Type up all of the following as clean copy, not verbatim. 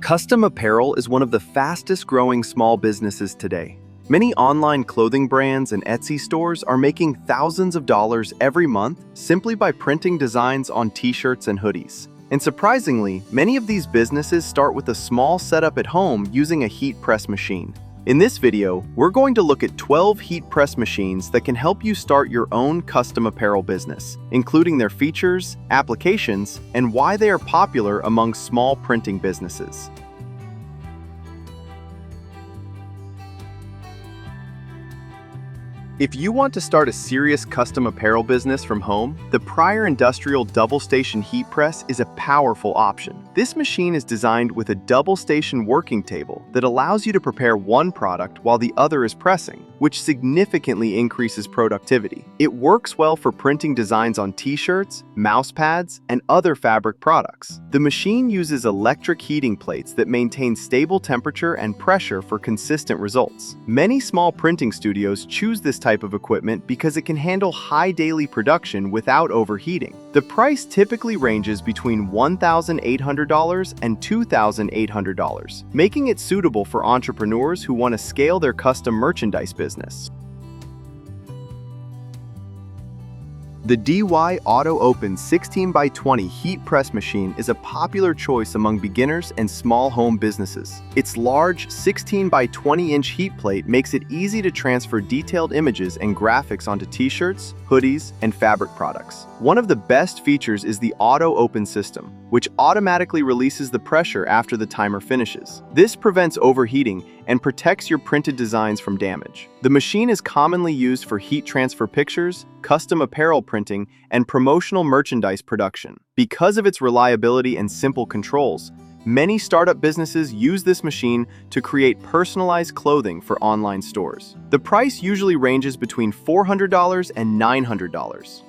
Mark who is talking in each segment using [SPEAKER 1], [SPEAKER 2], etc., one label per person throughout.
[SPEAKER 1] Custom apparel is one of the fastest growing small businesses today. Many online clothing brands and Etsy stores are making thousands of dollars every month simply by printing designs on t-shirts and hoodies. And surprisingly, many of these businesses start with a small setup at home using a heat press machine. In this video, we're going to look at 12 heat press machines that can help you start your own custom apparel business, including their features, applications, and why they are popular among small printing businesses. If you want to start a serious custom apparel business from home, the Pryor Industrial Double Station Heat Press is a powerful option. This machine is designed with a double station working table that allows you to prepare one product while the other is pressing, which significantly increases productivity. It works well for printing designs on t-shirts, mouse pads, and other fabric products. The machine uses electric heating plates that maintain stable temperature and pressure for consistent results. Many small printing studios choose this type of equipment because it can handle high daily production without overheating. The price typically ranges between $1,800 and $2,800, making it suitable for entrepreneurs who want to scale their custom merchandise business. The DY Auto Open 16x20 heat press machine is a popular choice among beginners and small home businesses. Its large 16x20-inch heat plate makes it easy to transfer detailed images and graphics onto t-shirts, hoodies, and fabric products. One of the best features is the Auto Open system, which automatically releases the pressure after the timer finishes. This prevents overheating and protects your printed designs from damage. The machine is commonly used for heat transfer pictures, custom apparel printing, and promotional merchandise production. Because of its reliability and simple controls, many startup businesses use this machine to create personalized clothing for online stores. The price usually ranges between $400 and $900.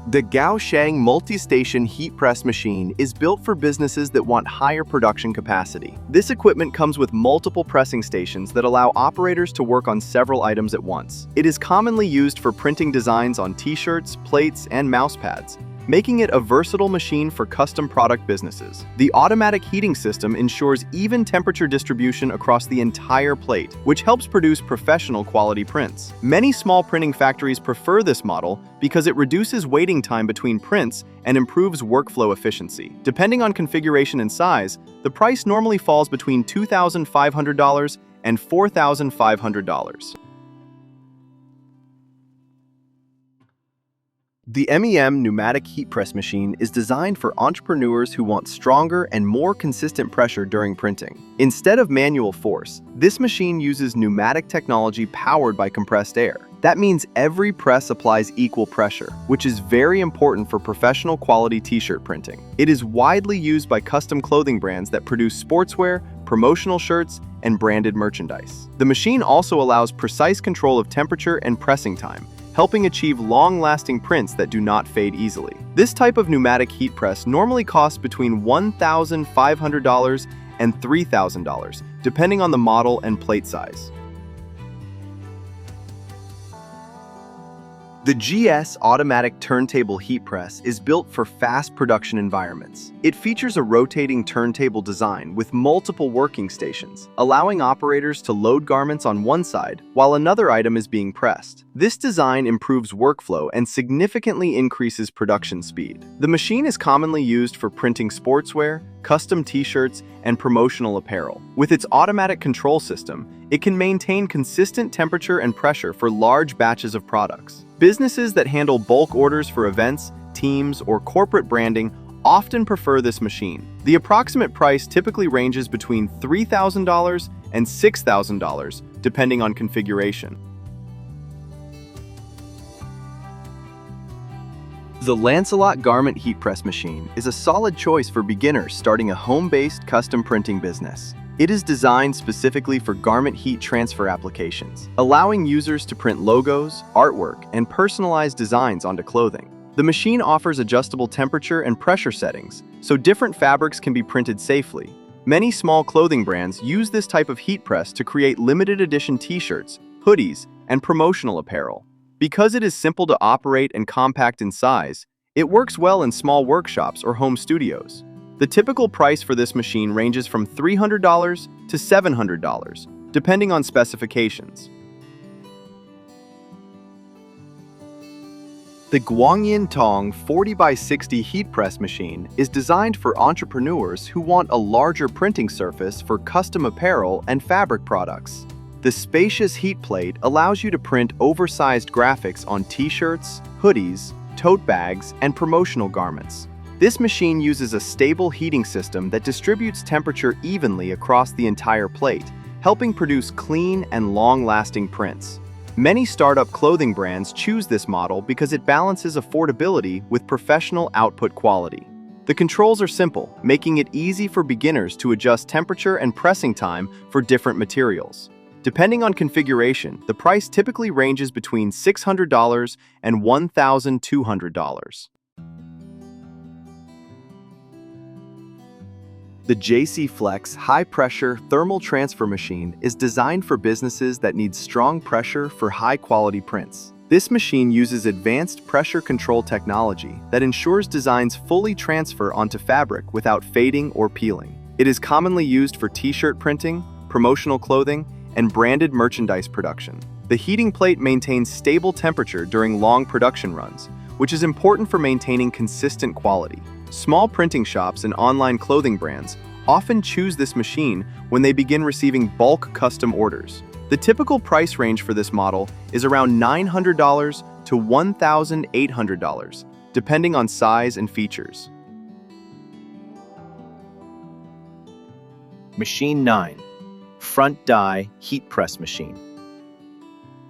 [SPEAKER 1] The Gaosheng multi-station heat press machine is built for businesses that want higher production capacity. This equipment comes with multiple pressing stations that allow operators to work on several items at once. It is commonly used for printing designs on t-shirts, plates, and mouse pads, making it a versatile machine for custom product businesses. The automatic heating system ensures even temperature distribution across the entire plate, which helps produce professional quality prints. Many small printing factories prefer this model because it reduces waiting time between prints and improves workflow efficiency. Depending on configuration and size, the price normally falls between $2,500 and $4,500. The MEM pneumatic heat press machine is designed for entrepreneurs who want stronger and more consistent pressure during printing. Instead of manual force, this machine uses pneumatic technology powered by compressed air. That means every press applies equal pressure, which is very important for professional quality t-shirt printing. It is widely used by custom clothing brands that produce sportswear, promotional shirts, and branded merchandise. The machine also allows precise control of temperature and pressing time, helping achieve long-lasting prints that do not fade easily. This type of pneumatic heat press normally costs between $1,500 and $3,000, depending on the model and plate size. The GS Automatic Turntable Heat Press is built for fast production environments. It features a rotating turntable design with multiple working stations, allowing operators to load garments on one side while another item is being pressed. This design improves workflow and significantly increases production speed. The machine is commonly used for printing sportswear, custom t-shirts, and promotional apparel. With its automatic control system, it can maintain consistent temperature and pressure for large batches of products. Businesses that handle bulk orders for events, teams, or corporate branding often prefer this machine. The approximate price typically ranges between $3,000 and $6,000, depending on configuration. The Lancelot Garment Heat Press Machine is a solid choice for beginners starting a home-based custom printing business. It is designed specifically for garment heat transfer applications, allowing users to print logos, artwork, and personalized designs onto clothing. The machine offers adjustable temperature and pressure settings, so different fabrics can be printed safely. Many small clothing brands use this type of heat press to create limited edition t-shirts, hoodies, and promotional apparel. Because it is simple to operate and compact in size, It works well in small workshops or home studios. The typical price for this machine ranges from $300 to $700, depending on specifications. The Guangyin Tong 40 by 60 heat press machine is designed for entrepreneurs who want a larger printing surface for custom apparel and fabric products. The spacious heat plate allows you to print oversized graphics on t-shirts, hoodies, tote bags, and promotional garments. This machine uses a stable heating system that distributes temperature evenly across the entire plate, helping produce clean and long-lasting prints. Many startup clothing brands choose this model because it balances affordability with professional output quality. The controls are simple, making it easy for beginners to adjust temperature and pressing time for different materials. Depending on configuration, the price typically ranges between $600 and $1,200. The JC Flex high-pressure thermal transfer machine is designed for businesses that need strong pressure for high-quality prints. This machine uses advanced pressure control technology that ensures designs fully transfer onto fabric without fading or peeling. It is commonly used for t-shirt printing, promotional clothing, and branded merchandise production. The heating plate maintains stable temperature during long production runs, which is important for maintaining consistent quality. Small printing shops and online clothing brands often choose this machine when they begin receiving bulk custom orders. The typical price range for this model is around $900 to $1,800, depending on size and features.
[SPEAKER 2] Machine 9. Front Die Heat Press Machine.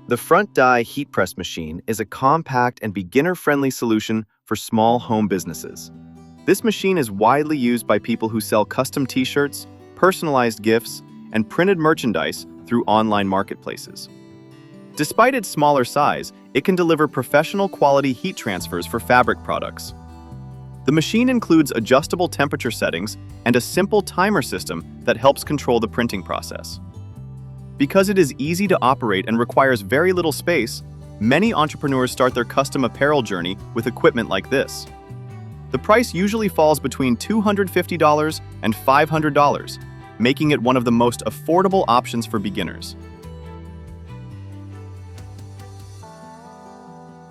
[SPEAKER 1] The Front Die Heat Press Machine is a compact and beginner-friendly solution for small home businesses. This machine is widely used by people who sell custom t-shirts, personalized gifts, and printed merchandise through online marketplaces. Despite its smaller size, it can deliver professional quality heat transfers for fabric products. The machine includes adjustable temperature settings and a simple timer system that helps control the printing process. Because it is easy to operate and requires very little space, many entrepreneurs start their custom apparel journey with equipment like this. The price usually falls between $250 and $500, making it one of the most affordable options for beginners.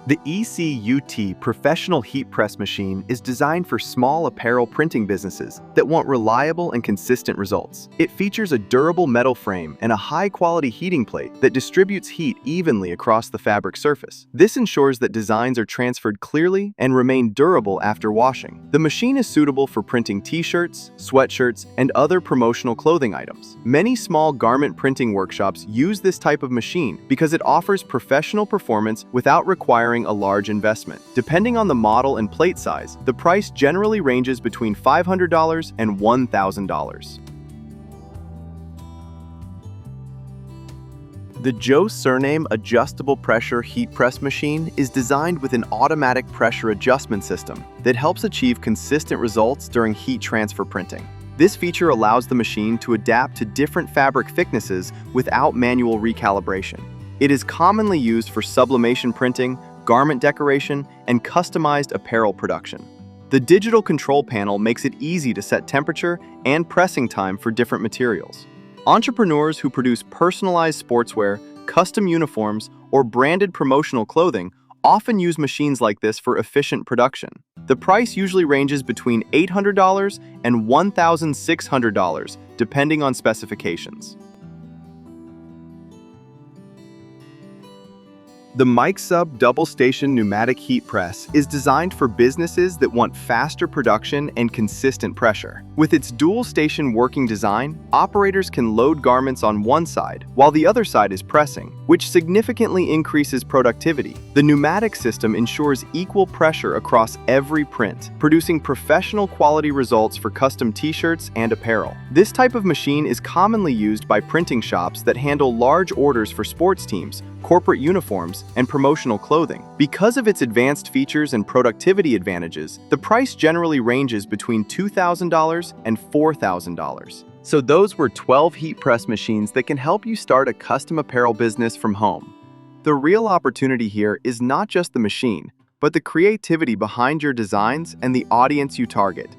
[SPEAKER 1] The ECUT Professional Heat Press Machine is designed for small apparel printing businesses that want reliable and consistent results. It features a durable metal frame and a high-quality heating plate that distributes heat evenly across the fabric surface. This ensures that designs are transferred clearly and remain durable after washing. The machine is suitable for printing t-shirts, sweatshirts, and other promotional clothing items. Many small garment printing workshops use this type of machine because it offers professional performance without requiring a large investment. Depending on the model and plate size, the price generally ranges between $500 and $1,000. The Joe Surname Adjustable Pressure Heat Press Machine is designed with an automatic pressure adjustment system that helps achieve consistent results during heat transfer printing. This feature allows the machine to adapt to different fabric thicknesses without manual recalibration. It is commonly used for sublimation printing, garment decoration, and customized apparel production. The digital control panel makes it easy to set temperature and pressing time for different materials. Entrepreneurs who produce personalized sportswear, custom uniforms, or branded promotional clothing often use machines like this for efficient production. The price usually ranges between $800 and $1,600, depending on specifications. The MikeSub double-station pneumatic heat press is designed for businesses that want faster production and consistent pressure. With its dual-station working design, operators can load garments on one side while the other side is pressing, which significantly increases productivity. The pneumatic system ensures equal pressure across every print, producing professional quality results for custom t-shirts and apparel. This type of machine is commonly used by printing shops that handle large orders for sports teams, corporate uniforms, and promotional clothing. Because of its advanced features and productivity advantages, the price generally ranges between $2,000 and $4,000. So those were 12 heat press machines that can help you start a custom apparel business from home. The real opportunity here is not just the machine, but the creativity behind your designs and the audience you target.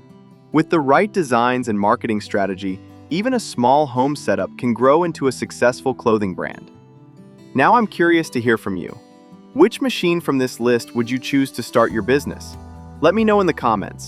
[SPEAKER 1] With the right designs and marketing strategy, even a small home setup can grow into a successful clothing brand. Now I'm curious to hear from you. Which machine from this list would you choose to start your business? Let me know in the comments.